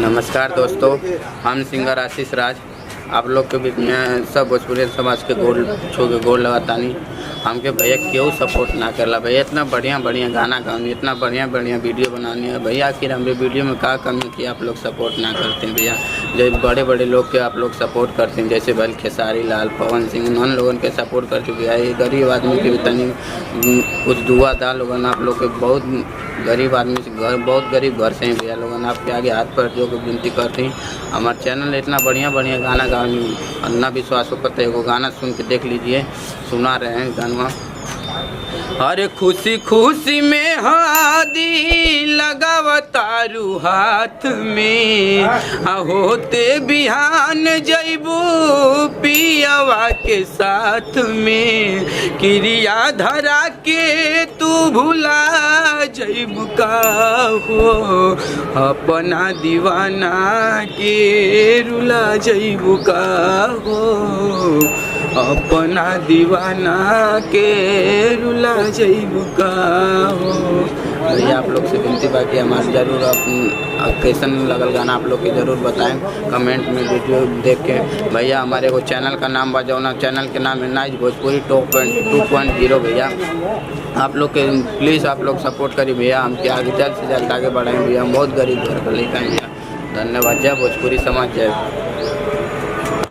नमस्कार दोस्तों, हम सिंगर आशीष राज आप लोग के बीच में सब भोजपुरी समाज के गोल छू के गोल लगातानी। हमके भैया क्यों सपोर्ट ना करला भैया, इतना बढ़िया बढ़िया गाना गानी, इतना बढ़िया बढ़िया वीडियो बनानी है भैया। आखिर हमारे वीडियो में क्या कमी की आप लोग सपोर्ट ना करते हैं भैया। जो बड़े बड़े लोग के आप लोग सपोर्ट करते हैं, जैसे भाई खेसारी लाल, पवन सिंह, उन लोगों के सपोर्ट करते भैया। ये गरीब आदमी के भी तनी कुछ दुआ दाल लोगन आप लोग के, बहुत गरीब आदमी से घर, बहुत गरीब घर से हैं भैया लोगन। आपके आगे हाथ पर जो विनती करते हैं। हमारे चैनल इतना बढ़िया बढ़िया गाना गानी, अन्ना विश्वास को पता है, वो गाना सुन के देख लीजिए, सुना रहे हैं गाना। अरे खुशी खुशी में हादी लगावतारू हाथ में, होते बिहान जैबू पियावा के साथ में, क्रिया धरा के तू भुला जैबू का हो, अपना दीवाना के रुला जैबू का हो, अपना दीवाना के रुला जैबू का हो। भैया आप लोग से विनती बा कि हमारे ज़रूर कैसन लगल गाना आप लोग के ज़रूर बताएं कमेंट में वीडियो देख के। भैया हमारे को चैनल का नाम बा, जौना चैनल के नाम है नाइज भोजपुरी टॉप 2.0 भैया। आप लोग के प्लीज़ आप लोग सपोर्ट करिए भैया, हम क्या आगे जल्द से जल्द आगे बढ़ाएं भैया। हम बहुत गरीब घर का लेकर भैया। धन्यवाद। जय भोजपुरी समाज, जय।